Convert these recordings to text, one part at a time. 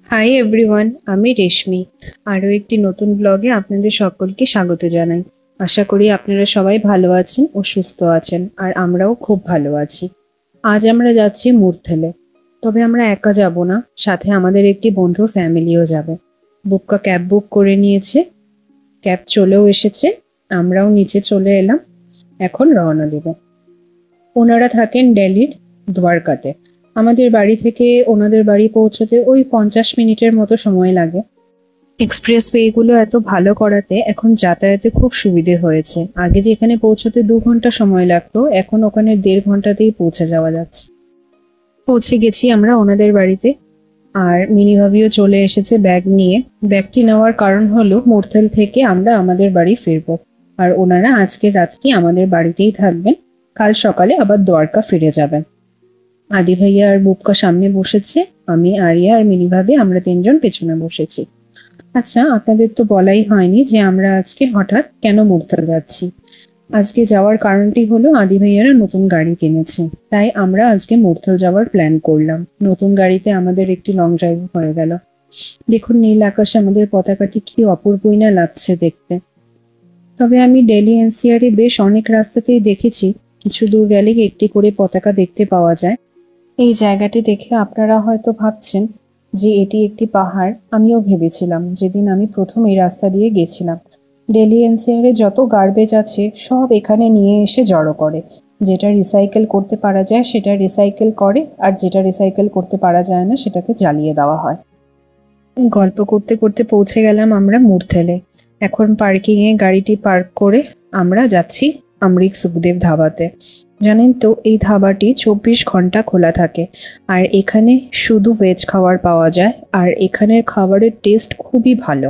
Hi everyone, আমি রেশমি। আরও একটি নতুন ব্লগে আপনাদের সকলকে স্বাগত জানাই। আশা করি আপনারা সবাই ভালো আছেন ও সুস্থ আছেন, আর আমরাও খুব ভালো আছি। আজ আমরা যাচ্ছি মুর্থেলে। তবে আমরা একা যাব না, সাথে আমাদের একটি বন্ধুর ফ্যামিলিও যাবে। বুককা ক্যাব বুক করে নিয়েছে, ক্যাব চলেও এসেছে, আমরাও নিচে চলে এলাম। এখন রওনা দেব। ওনারা থাকেন দিল্লির দ্বারকাতে। আমাদের বাড়ি থেকে ওনাদের বাড়ি পৌঁছতে ওই 50 মিনিটের মতো সময় লাগে। এক্সপ্রেসওয়েগুলো এত ভালো করাতে এখন যাতায়াতে খুব সুবিধে হয়েছে। আগে যেখানে পৌঁছতে 2 ঘন্টা সময় লাগতো, এখন ওখানে 1.5 ঘন্টাতেই পৌঁছে যাওয়া যাচ্ছে। পৌঁছে গেছি আমরা ওনাদের বাড়িতে, আর মিনি ভাবিও চলে এসেছে ব্যাগ নিয়ে। ব্যাগটি নেওয়ার কারণ হলো মুর্থেল থেকে আমরা আমাদের বাড়ি ফিরবো, আর ওনারা আজকের রাতটি আমাদের বাড়িতেই থাকবেন। কাল সকালে আবার দ্বারকা ফিরে যাবেন। আদি ভাইয়া আর বুবকা সামনে বসেছে, আমি, আরিয়া আর মিনি ভাবি আমরা 3জন পেছনে বসেছি। আচ্ছা, আপনাদের তো বলাই হয়নি যে আমরা আজকে হঠাৎ কেন মুর্থেল যাচ্ছি। আজকে যাওয়ার কারণটি হলো আদি ভাইয়ারা নতুন গাড়ি কিনেছে, তাই আমরা আজকে মুর্থেল যাওয়ার প্ল্যান করলাম। নতুন গাড়িতে আমাদের একটি লং ড্রাইভ হয়ে গেল। দেখুন নীল আকাশে আমাদের পতাকাটি কি অপূর্বই না লাগছে দেখতে। তবে আমি দিল্লি এনসিআর এ বেশ অনেক রাস্তাতেই দেখেছি কিছু দূর গেলে একটি করে পতাকা দেখতে পাওয়া যায়। এই জায়গাটি দেখে আপনারা হয়তো ভাবছেন যে এটি একটি পাহাড়। আমিও ভেবেছিলাম যেদিন আমি প্রথম এই রাস্তা দিয়ে গেছিলাম। দিল্লি এনসিআরে যত গার্বেজ আছে সব এখানে নিয়ে এসে জড়ো করে। যেটা রিসাইকেল করতে পারা যায় সেটা রিসাইকেল করে, আর যেটা রিসাইকেল করতে পারা যায় না সেটাকে জ্বালিয়ে দেওয়া হয়। গল্প করতে করতে পৌঁছে গেলাম আমরা মুর্থেলে। এখন পার্কিংয়ে গাড়িটি পার্ক করে আমরা যাচ্ছি আমরিক সুখদেব ধাবাতে। জানেন তো, এই ধাবাটি 24 ঘন্টা খোলা থাকে, আর এখানে শুধু ভেজ খাবার পাওয়া যায়, আর এখানের খাবারের টেস্ট খুবই ভালো।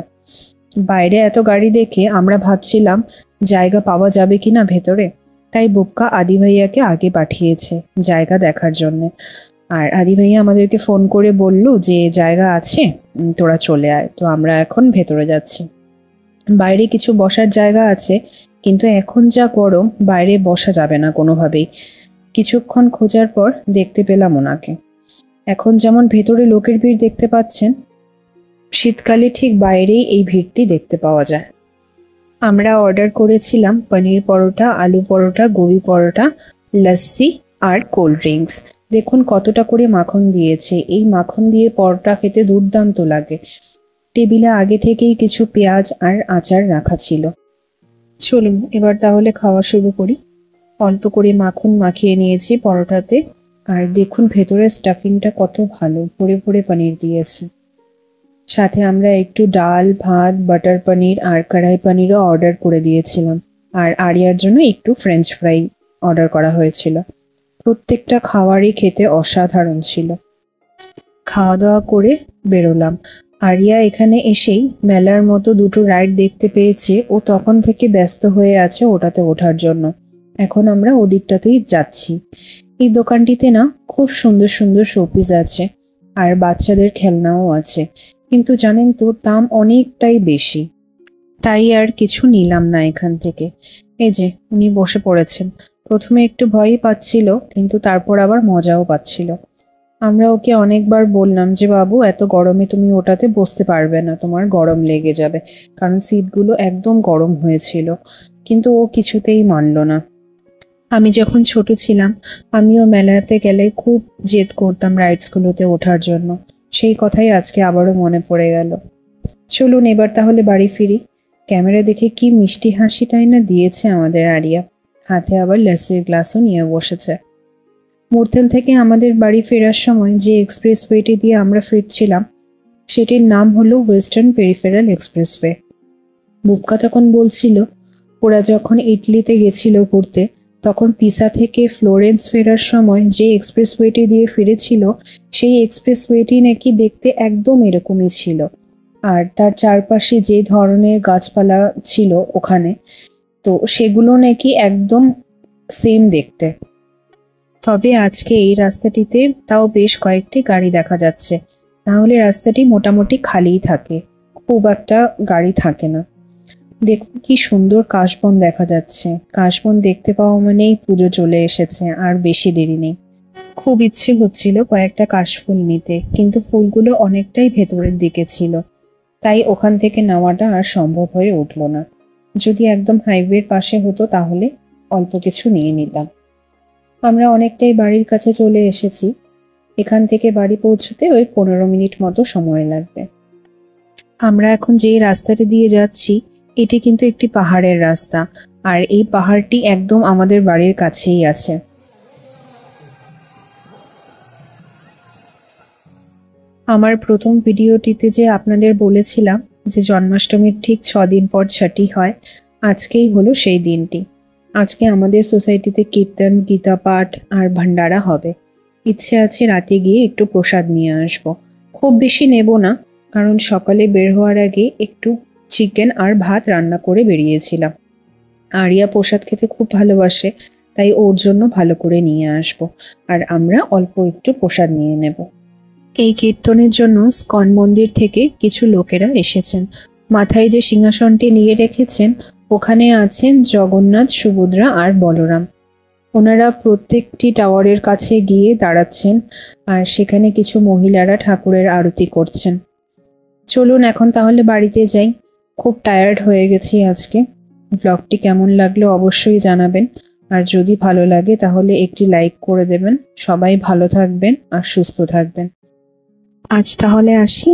বাইরে এত গাড়ি দেখে আমরা ভাবছিলাম জায়গা পাওয়া যাবে কিনা ভেতরে, তাই বুবকা আদি ভাইয়াকে আগে পাঠিয়েছে জায়গা দেখার জন্য। আর আদি ভাইয়া আমাদেরকে ফোন করে বলল যে জায়গা আছে, তোরা চলে আয়। তো আমরা এখন ভেতরে যাচ্ছি। বাইরে কিছু বসার জায়গা আছে, কিন্তু এখন যা গরম, বাইরে বসা যাবে না কোনোভাবেই। কিছুক্ষণ খোঁজার পর দেখতে পেলাম ওনাকে। এখন যেমন ভেতরে লোকের ভিড় দেখতে পাচ্ছেন, শীতকালে ঠিক বাইরেই এই ভিড়টি দেখতে পাওয়া যায়। আমরা অর্ডার করেছিলাম পনির পরোটা, আলু পরোটা, গোবি পরোটা, লস্যি আর কোল্ড ড্রিঙ্কস। দেখুন কতটা করে মাখন দিয়েছে। এই মাখন দিয়ে পরোটা খেতে দুর্দান্ত লাগে। টেবিলে আগে থেকেই কিছু পেঁয়াজ আর আচার রাখা ছিল। চলুন এবার তাহলে খাওয়া শুরু করি। অল্প করে মাখন মাখিয়ে নিয়েছি পরোটাতে, আর দেখুন ভেতরের স্টাফিংটা কত ভালো, ভরে ভরে পনির দিয়েছে। সাথে আমরা একটু ডাল, ভাত, বাটার পনির আর কড়াই পনিরও অর্ডার করে দিয়েছিলাম, আর আরিয়ার জন্য একটু ফ্রেঞ্চ ফ্রাই অর্ডার করা হয়েছিল। প্রত্যেকটা খাবারই খেতে অসাধারণ ছিল। খাওয়া দাওয়া করে বেরোলাম। আরিয়া এখানে এসেই মেলার মতো দুটো রাইড দেখতে পেয়েছে, ও তখন থেকে ব্যস্ত হয়ে আছে ওটাতে ওঠার জন্য। এখন আমরা ওদিকটাতেই যাচ্ছি। এই দোকানটিতে না খুব সুন্দর সুন্দর শোপিস আছে, আর বাচ্চাদের খেলনাও আছে, কিন্তু জানেন তো দাম অনেকটাই বেশি। তাই আর কিছু নিলাম না এখান থেকে। এই যে উনি বসে পড়েছেন। প্রথমে একটু ভয়ই পাচ্ছিল, কিন্তু তারপর আবার মজাও পাচ্ছিল। আমরা ওকে অনেকবার বললাম যে বাবু, এত গরমে তুমি ওটাতে বসতে পারবে না, তোমার গরম লেগে যাবে, কারণ সিটগুলো একদম গরম হয়েছিল, কিন্তু ও কিছুতেই মানল না। আমি যখন ছোট ছিলাম, আমিও মেলাতে গেলে খুব জেদ করতাম রাইডসগুলোতে ওঠার জন্য। সেই কথাই আজকে আবারও মনে পড়ে গেল। চলুন এবার তাহলে বাড়ি ফিরি। ক্যামেরা দেখে কি মিষ্টি হাসিটাই না দিয়েছে আমাদের আরিয়া। হাতে আবার লস্যির গ্লাসও নিয়ে বসেছে। মুর্থেল থেকে আমাদের বাড়ি ফেরার সময় যে এক্সপ্রেসওয়েটি দিয়ে আমরা ফিরছিলাম, সেটির নাম হলো ওয়েস্টার্ন পেরিফেরাল এক্সপ্রেসওয়ে। বুবকা তখন বলছিল ওরা যখন ইটালিতে গেছিল ঘুরতে, তখন পিসা থেকে ফ্লোরেন্স ফেরার সময় যে এক্সপ্রেসওয়েটি দিয়ে ফিরেছিল, সেই এক্সপ্রেসওয়েটি নাকি দেখতে একদম এরকমই ছিল, আর তার চারপাশে যে ধরনের গাছপালা ছিল ওখানে, তো সেগুলো নাকি একদম সেম দেখতে। তবে আজকে এই রাস্তাটিতে তাও বেশ কয়েকটি গাড়ি দেখা যাচ্ছে, নাহলে রাস্তাটি মোটামুটি খালিই থাকে, খুব একটা গাড়ি থাকে না। দেখুন কি সুন্দর কাশবন দেখা যাচ্ছে। কাশবন দেখতে পাওয়া মানেই পুজো চলে এসেছে, আর বেশি দেরি নেই। খুব ইচ্ছে হচ্ছিল কয়েকটা কাশফুল নিতে, কিন্তু ফুলগুলো অনেকটাই ভেতরের দিকে ছিল, তাই ওখান থেকে নেওয়াটা আর সম্ভব হয়ে উঠল না। যদি একদম হাইওয়ের পাশে হতো তাহলে অল্প কিছু নিয়ে নিতাম। আমরা অনেকটাই বাড়ির কাছে চলে এসেছি। এখান থেকে বাড়ি পৌঁছতে ওই 15 মিনিট মতো সময় লাগবে। আমরা এখন যে রাস্তাটা দিয়ে যাচ্ছি এটি কিন্তু একটি পাহাড়ের রাস্তা, আর এই পাহাড়টি একদম আমাদের বাড়ির কাছেই আছে। আমার প্রথম ভিডিওটিতে যে আপনাদের বলেছিলাম যে জন্মাষ্টমীর ঠিক 6 দিন পর ছটি হয়, আজকেই হলো সেই দিনটি। আজকে আমাদের সোসাইটিতে কীর্তন, গীতা পাঠ আর ভান্ডারা হবে। ইচ্ছে আছে রাতে গিয়ে একটু প্রসাদ নিয়ে আসব। খুব বেশি নেব না, কারণ সকালে বের হওয়ার আগে একটু চিকেন আর ভাত রান্না করে বেরিয়েছিলাম। আরিয়া প্রসাদ খেতে খুব ভালোবাসে, তাই ওর জন্য ভালো করে নিয়ে আসব, আর আমরা অল্প একটু প্রসাদ নিয়ে নেব। এই কীর্তনের জন্য স্কন মন্দির থেকে কিছু লোকেরা এসেছেন। মাথায় যে সিংহাসনটি নিয়ে রেখেছেন ওখানে আছেন জগন্নাথ, সুভদ্রা আর বলরাম। ওনারা প্রত্যেকটি টাওয়ারের কাছে গিয়ে দাঁড়াচ্ছেন, আর সেখানে কিছু মহিলারা ঠাকুরের আরতি করছেন। চলুন এখন তাহলে বাড়িতে যাই, খুব টায়ার্ড হয়ে গেছি আজকে। ব্লগটি কেমন লাগলো অবশ্যই জানাবেন, আর যদি ভালো লাগে তাহলে একটি লাইক করে দেবেন। সবাই ভালো থাকবেন আর সুস্থ থাকবেন। আজ তাহলে আসি।